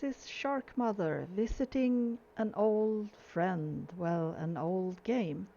is Shark Mother visiting an old friend, well, an old game.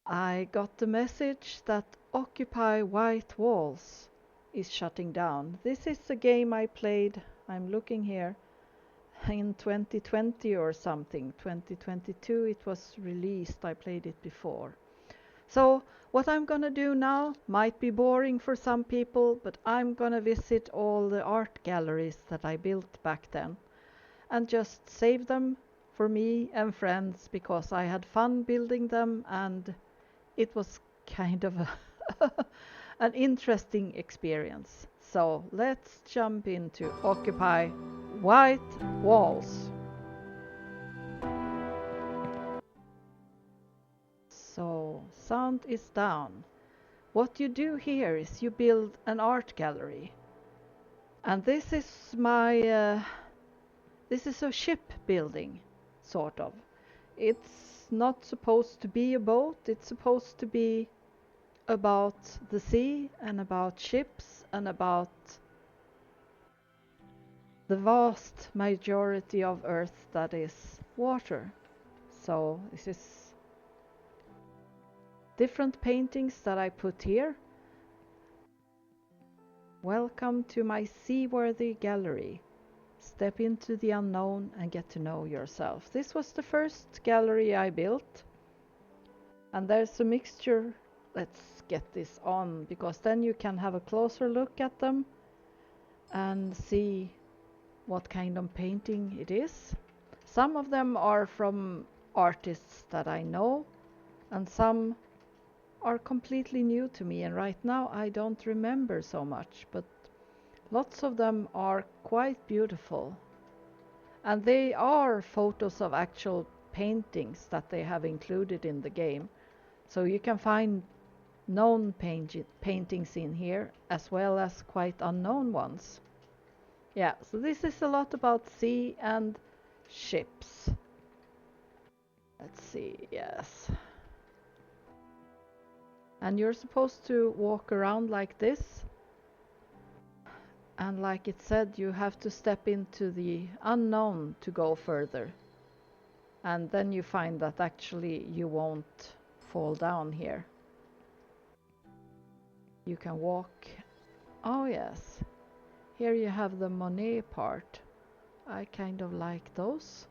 I got the message that Occupy White Walls is shutting down. This is a game I played, I'm looking here, in 2020 or something. 2022 it was released, I played it before. So what I'm gonna do now might be boring for some people, but I'm gonna visit all the art galleries that I built back then and just save them for me and friends because I had fun building them and it was kind of an interesting experience. So let's jump into Occupy White Walls. So sound is down. What you do here is you build an art gallery. And this is this is a ship building, sort of. It's not supposed to be a boat, it's supposed to be about the sea and about ships and about the vast majority of Earth that is water. So this is different paintings that I put here. Welcome to my seaworthy gallery. Step into the unknown and get to know yourself. This was the first gallery I built. And there's a mixture. Let's get this on because then you can have a closer look at them and see what kind of painting it is. Some of them are from artists that I know and some are completely new to me, and right now I don't remember so much, but lots of them are quite beautiful. And they are photos of actual paintings that they have included in the game. So you can find known paintings in here as well as quite unknown ones. Yeah, so this is a lot about sea and ships. Let's see, yes. And you're supposed to walk around like this. And like it said, you have to step into the unknown to go further. And then you find that actually you won't fall down here. You can walk. Oh yes. Here you have the Monet part. I kind of like those.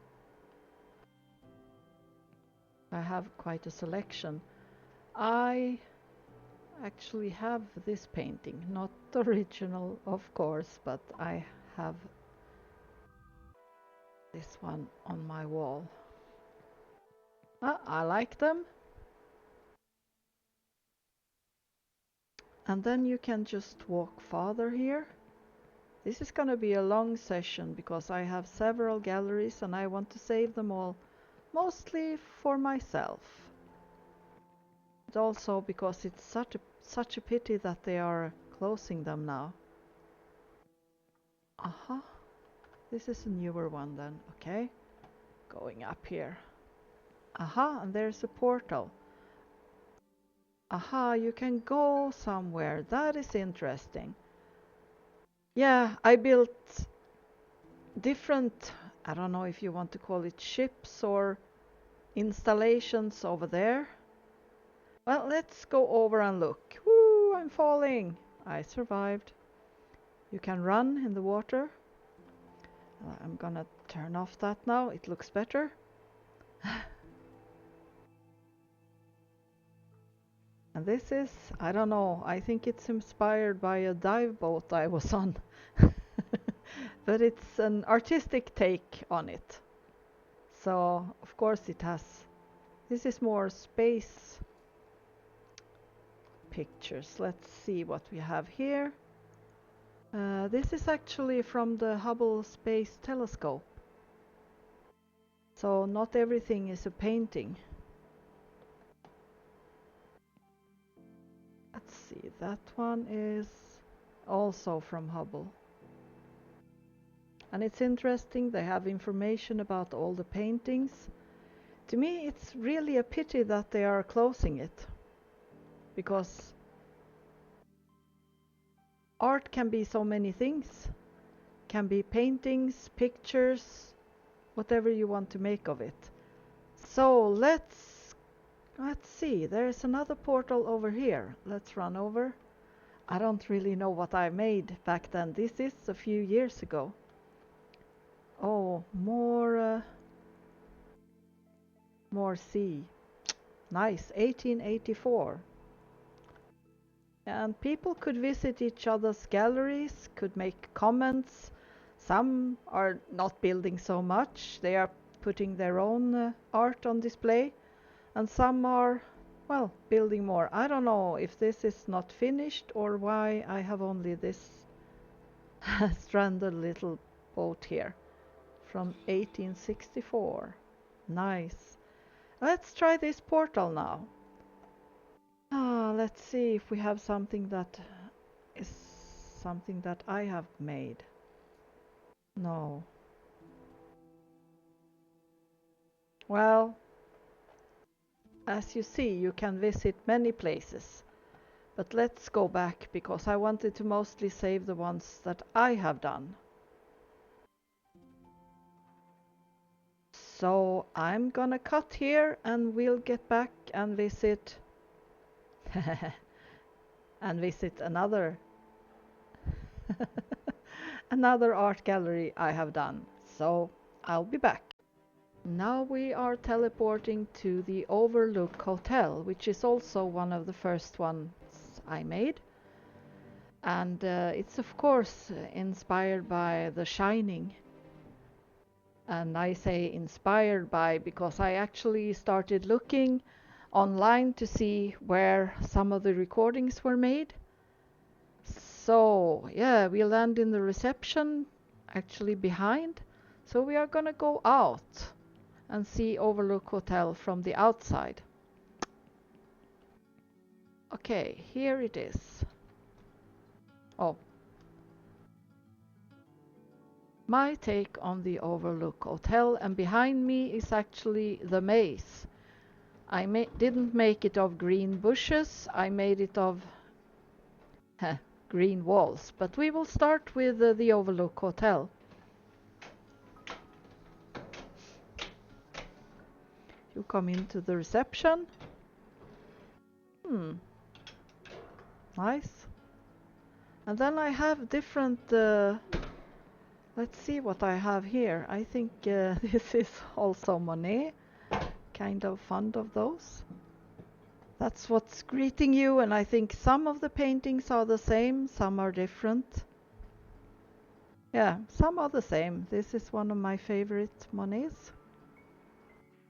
I have quite a selection. I actually have this painting, not the original of course, but I have this one on my wall. I like them. And then you can just walk farther here. This is gonna be a long session because I have several galleries and I want to save them all, mostly for myself. But also because it's such a pity that they are closing them now. Aha. This is a newer one then, okay. Going up here. Aha, and there's a portal. Aha, you can go somewhere. That is interesting. Yeah, I built different, I don't know if you want to call it ships or installations over there. Well, let's go over and look. Woo, I'm falling. I survived. You can run in the water. I'm gonna turn off that now. It looks better. And this is, I don't know, I think it's inspired by a dive boat I was on. But it's an artistic take on it. So, of course it has, this is more space pictures. Let's see what we have here. This is actually from the Hubble Space Telescope. So not everything is a painting. Let's see, that one is also from Hubble. And it's interesting, they have information about all the paintings. To me, it's really a pity that they are closing it. Because art can be so many things. can be paintings, pictures, whatever you want to make of it. So let's see, there's another portal over here. Let's run over. I don't really know what I made back then. This is a few years ago. Oh, more sea. Nice, 1884. And people could visit each other's galleries, could make comments. Some are not building so much, they are putting their own art on display. And some are, well, building more. I don't know if this is not finished or why I have only this stranded little boat here from 1864. Nice. Let's try this portal now. Let's see if we have something that is something that I have made. No. Well, as you see, you can visit many places. But let's go back because I wanted to mostly save the ones that I have done. So I'm gonna cut here and we'll get back and visit and visit another another art gallery I have done. So I'll be back. Now we are teleporting to the Overlook Hotel, which is also one of the first ones I made. And it's of course inspired by The Shining. And I say inspired by because I actually started looking online to see where some of the recordings were made. So yeah, we land in the reception, actually behind. So we are gonna go out and see Overlook Hotel from the outside. Okay, here it is. Oh. My take on the Overlook Hotel, and behind me is actually the maze. I didn't make it of green bushes, I made it of green walls. But we will start with the Overlook Hotel. You come into the reception. Nice. And then I have different let's see what I have here. I think this is also Monet. Kind of fond of those. That's what's greeting you, and I think some of the paintings are the same, some are different. Yeah, some are the same. This is one of my favorite Monets.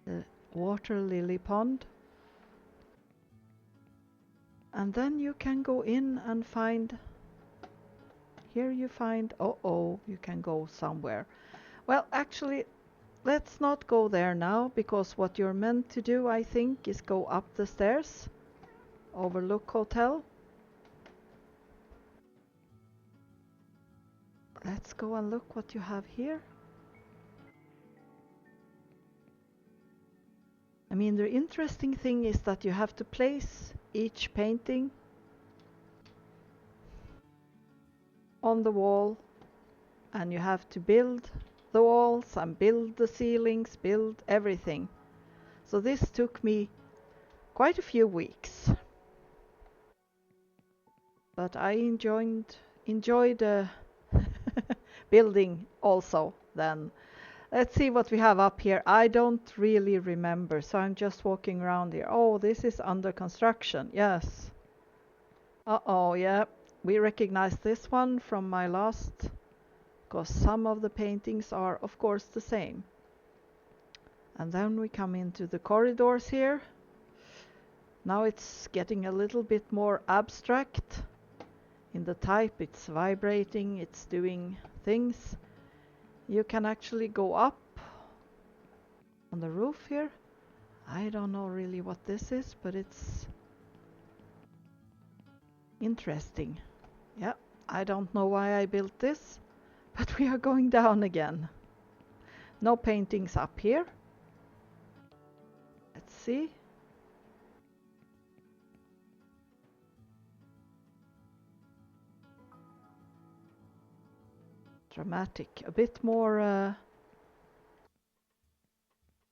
The water lily pond. And then you can go in and find... Here you find... Oh, you can go somewhere. Well, actually, let's not go there now, because what you're meant to do, I think, is go up the stairs. Overlook Hotel. Let's go and look what you have here. I mean, the interesting thing is that you have to place each painting on the wall, and you have to build the walls and build the ceilings, build everything. So this took me quite a few weeks. But I enjoyed building also then. Let's see what we have up here. I don't really remember, so I'm just walking around here. Oh, this is under construction. Yes. Uh-oh, yeah. We recognize this one from my last, because some of the paintings are, of course, the same. And then we come into the corridors here. Now it's getting a little bit more abstract. In the type, it's vibrating, it's doing things. You can actually go up on the roof here. I don't know really what this is, but it's interesting. Yeah, I don't know why I built this, but we are going down again. No paintings up here. Let's see. dramatic, a bit more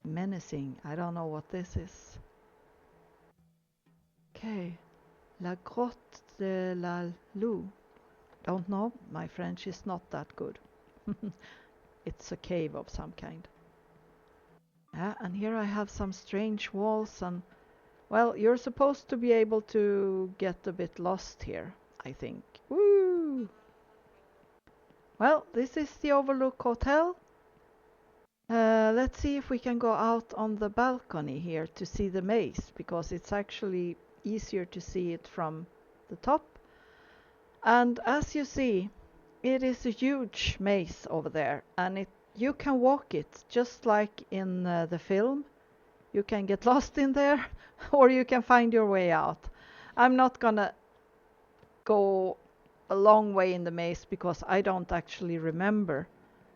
menacing. I don't know what this is. Okay, La Grotte de la Loup. Don't know, my French is not that good. It's a cave of some kind. Yeah, and here I have some strange walls and, well, you're supposed to be able to get a bit lost here, I think. Woo! Well, this is the Overlook Hotel. Let's see if we can go out on the balcony here to see the maze, because it's actually easier to see it from the top. And as you see, it is a huge maze over there, and you can walk it just like in the film. You can get lost in there, or you can find your way out. I'm not gonna go a long way in the maze because I don't actually remember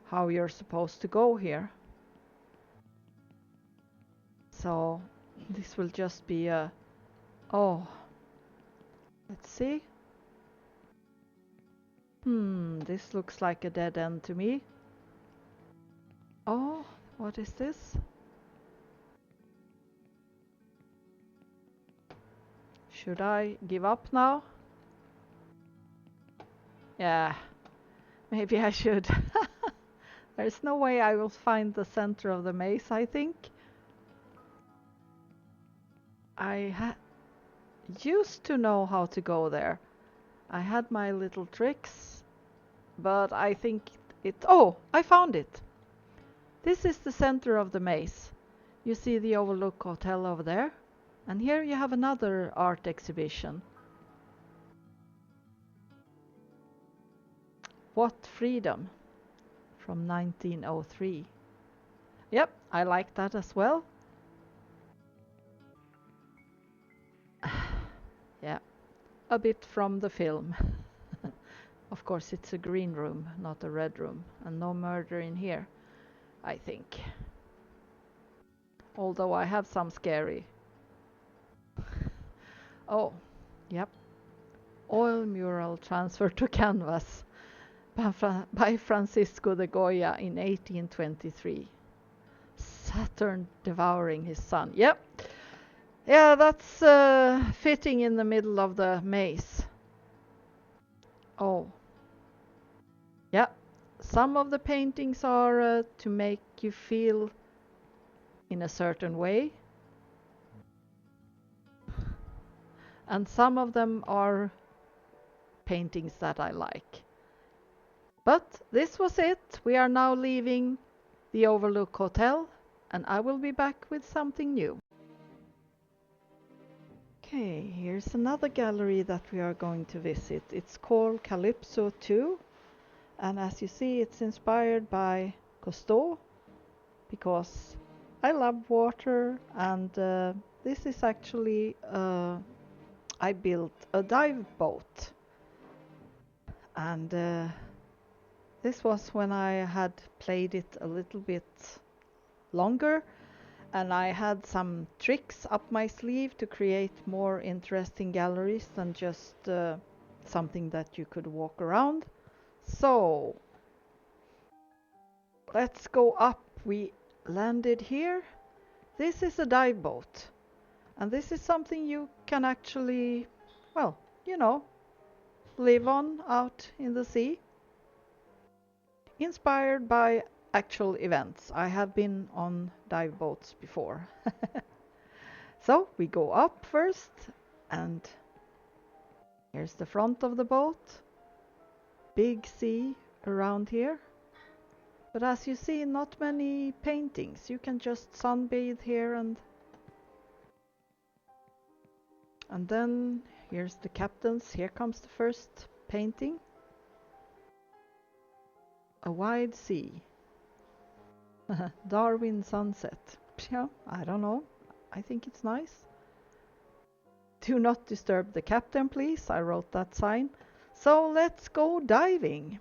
how you're supposed to go here. So this will just be a... Oh, let's see. This looks like a dead end to me. Oh, what is this? Should I give up now? Yeah, maybe I should. There's no way I will find the center of the maze, I think. I used to know how to go there. I had my little tricks, but I think oh, I found it. This is the center of the maze. You see the Overlook Hotel over there, and here you have another art exhibition. What Freedom from 1903. Yep, I like that as well. Yeah, a bit from the film. Of course, it's a green room, not a red room, and no murder in here, I think. Although I have some scary. Oh, yep. Oil mural transferred to canvas by Francisco de Goya in 1823. Saturn devouring his son. Yep. Yeah, that's fitting in the middle of the maze. Oh. Yeah. Some of the paintings are to make you feel in a certain way. And some of them are paintings that I like. But this was it. We are now leaving the Overlook Hotel, and I will be back with something new. Okay, here's another gallery that we are going to visit. It's called Calypso 2, and as you see, it's inspired by Cousteau, because I love water, and this is actually I built a dive boat, and this was when I had played it a little bit longer, and I had some tricks up my sleeve to create more interesting galleries than just something that you could walk around. So let's go up. We landed here. This is a dive boat, and this is something you can actually, well, you know, live on out in the sea. Inspired by actual events. I have been on dive boats before. So we go up first, and here's the front of the boat. Big sea around here. But as you see, not many paintings. You can just sunbathe here, and then here's the captain's. Here comes the first painting. A wide sea. Darwin sunset. Yeah, I don't know. I think it's nice. Do not disturb the captain, please. I wrote that sign. So let's go diving.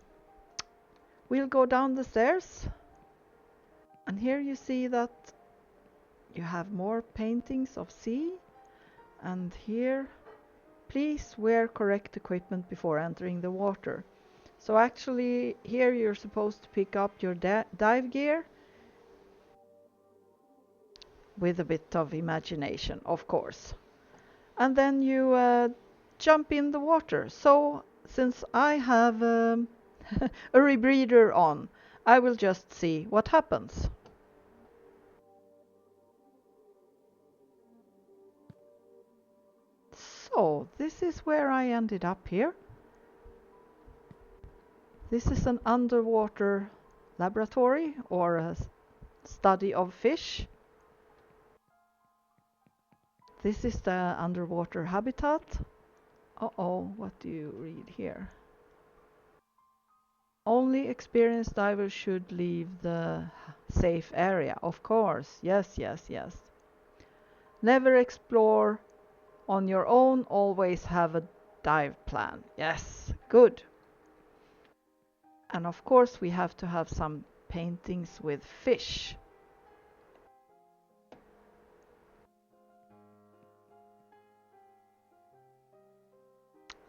We'll go down the stairs. And here you see that you have more paintings of sea. And here, please wear correct equipment before entering the water. So actually here you're supposed to pick up your dive gear with a bit of imagination, of course. And then you jump in the water. So since I have a rebreather on, I will just see what happens. So this is where I ended up here. This is an underwater laboratory or a study of fish. This is the underwater habitat. Uh-oh, what do you read here? Only experienced divers should leave the safe area. Of course, yes, yes, yes. Never explore on your own, always have a dive plan. Yes, good. And of course we have to have some paintings with fish.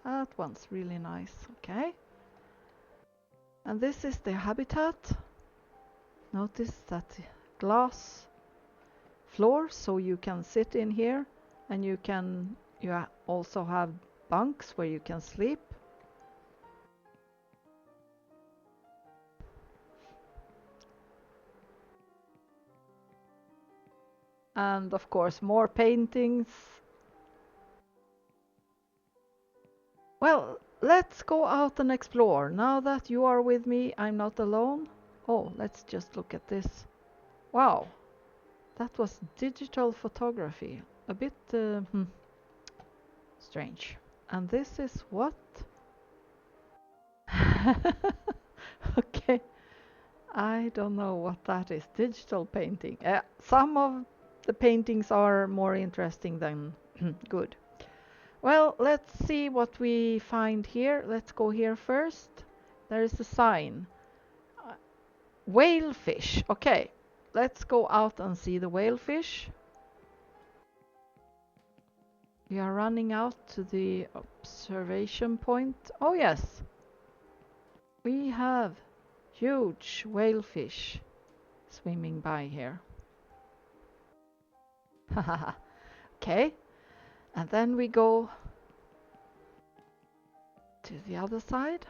That one's really nice, okay. And this is the habitat. Notice that glass floor, so you can sit in here and you also have bunks where you can sleep. And of course more paintings. Well, let's go out and explore. Now that you are with me, I'm not alone. Oh, let's just look at this. Wow, that was digital photography. A bit strange. And this is what? Okay, I don't know what that is. Digital painting. Some of the paintings are more interesting than good. Well, let's see what we find here. Let's go here first. There is a sign. Whale fish. Okay, let's go out and see the whale fish. We are running out to the observation point. Oh yes, we have huge whale fish swimming by here. Okay, and then we go to the other side.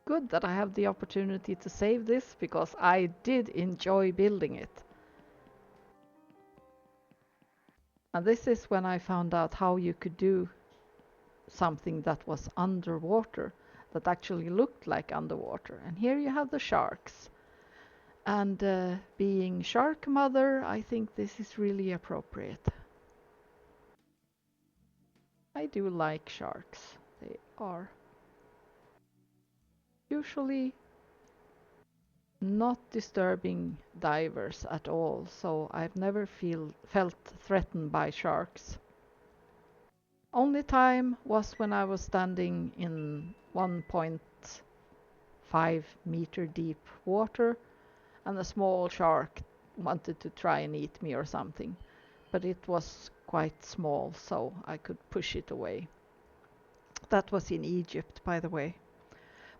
Good that I have the opportunity to save this because I did enjoy building it. And this is when I found out how you could do something that was underwater, that actually looked like underwater. And here you have the sharks. And being shark mother, I think this is really appropriate. I do like sharks. They are usually not disturbing divers at all, so I've never felt threatened by sharks. Only time was when I was standing in 1.5 meter deep water and a small shark wanted to try and eat me or something. But it was quite small, so I could push it away. That was in Egypt, by the way.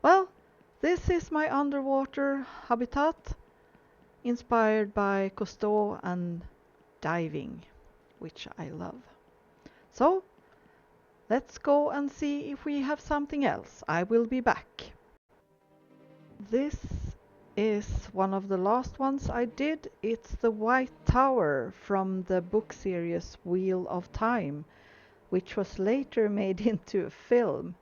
Well, this is my underwater habitat, inspired by Cousteau and diving, which I love. So, let's go and see if we have something else. I will be back. This is one of the last ones I did. It's the White Tower from the book series Wheel of Time, which was later made into a film.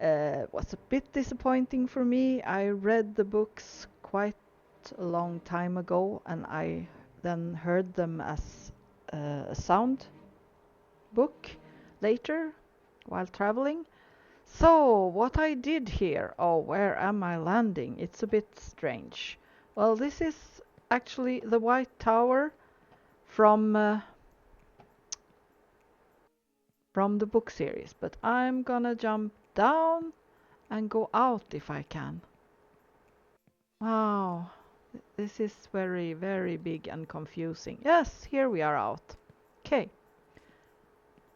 Was a bit disappointing for me. I read the books quite a long time ago and I then heard them as a sound book later while traveling. So what I did here, oh, where am I landing? It's a bit strange. Well, this is actually the White Tower from the book series, but I'm gonna jump down and go out if I can. Wow, this is very, very big and confusing. Yes, here we are out. Okay,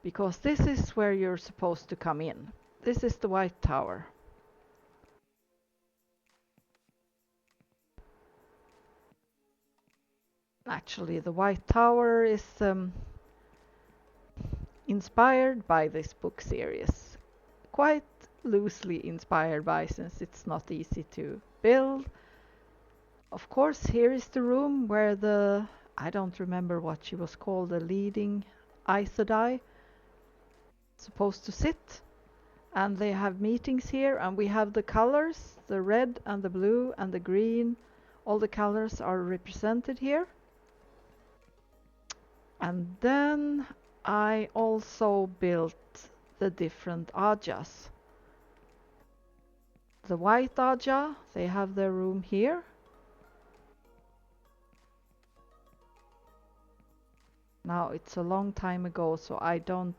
because this is where you're supposed to come in. This is the White Tower. Actually, the White Tower is inspired by this book series. Quite loosely inspired by, since it's not easy to build. Of course, here is the room where I don't remember what she was called, the leading Aes Sedai, supposed to sit. And they have meetings here, and we have the colors, the red and the blue and the green. All the colors are represented here. And then I also built the different Ajas. The white Aja, they have their room here. Now it's a long time ago, so I don't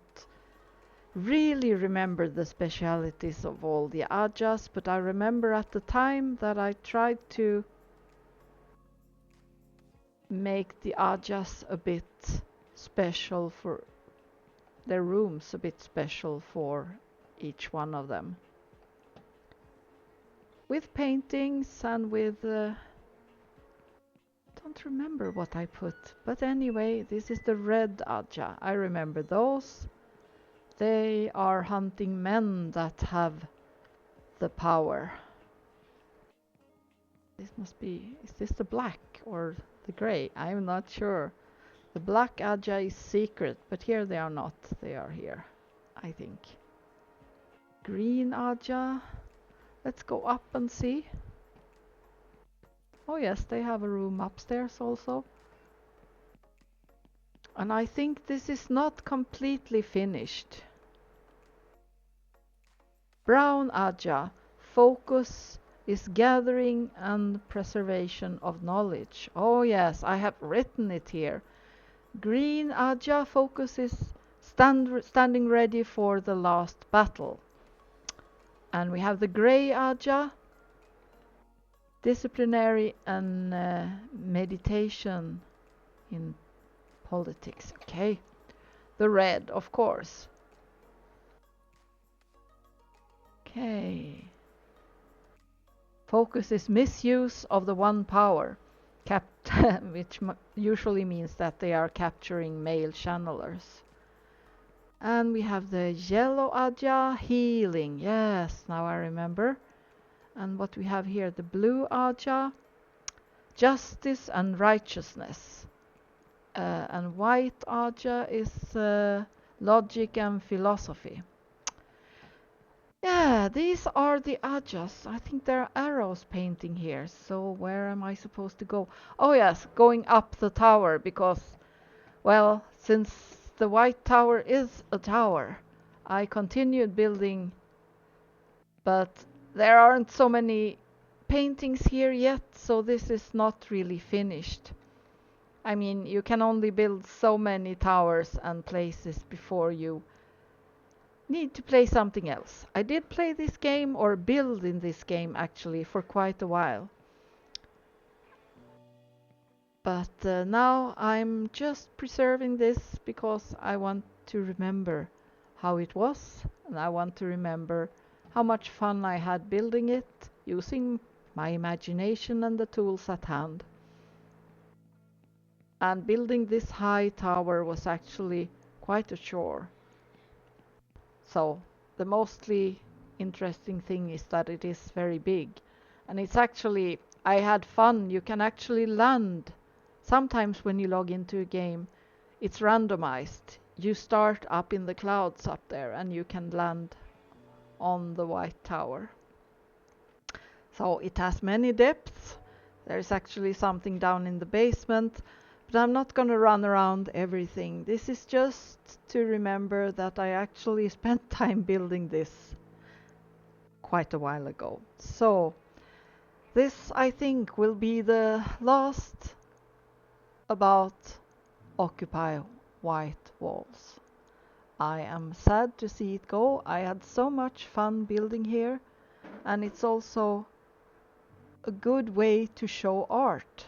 really remember the specialities of all the Ajas, but I remember at the time that I tried to make the Ajas a bit special for their rooms, a bit special for each one of them. With paintings and with don't remember what I put, but anyway, this is the red Aja. I remember those. They are hunting men that have the power. This must be, is this the black or the grey? I'm not sure. The black Aja is secret, but here they are not. They are here, I think. Green Aja. Let's go up and see. Oh yes, they have a room upstairs also. And I think this is not completely finished. Brown Aja. Focus is gathering and preservation of knowledge. Oh yes, I have written it here. Green Aja. Focus is standing ready for the last battle. And we have the grey Aja. Disciplinary and meditation in politics. Okay. The red, of course. Okay. Focus is misuse of the one power, which usually means that they are capturing male channelers. And we have the yellow Aja, healing. Yes, now I remember. And what we have here, the blue Aja, justice and righteousness. And white Aja is logic and philosophy. Yeah, these are the Ajas. I think there are arrows painting here. So where am I supposed to go? Oh yes, going up the tower because, well, since the White Tower is a tower, I continued building, but there aren't so many paintings here yet, so this is not really finished. I mean, you can only build so many towers and places before you need to play something else. I did play this game, or build in this game actually, for quite a while. But now I'm just preserving this because I want to remember how it was, and I want to remember how much fun I had building it, using my imagination and the tools at hand. And building this high tower was actually quite a chore. So the mostly interesting thing is that it is very big. And it's actually, I had fun. You can actually land. Sometimes when you log into a game, it's randomized. You start up in the clouds up there and you can land on the White Tower. So it has many depths. There's actually something down in the basement. But I'm not going to run around everything. This is just to remember that I actually spent time building this quite a while ago. So this, I think, will be the last about Occupy White Walls. I am sad to see it go. I had so much fun building here, and it's also a good way to show art.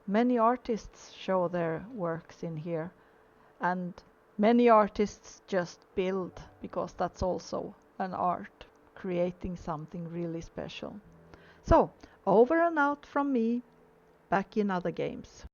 Many artists show their works in here, and many artists just build because that's also an art, creating something really special. So, over and out from me, back in other games.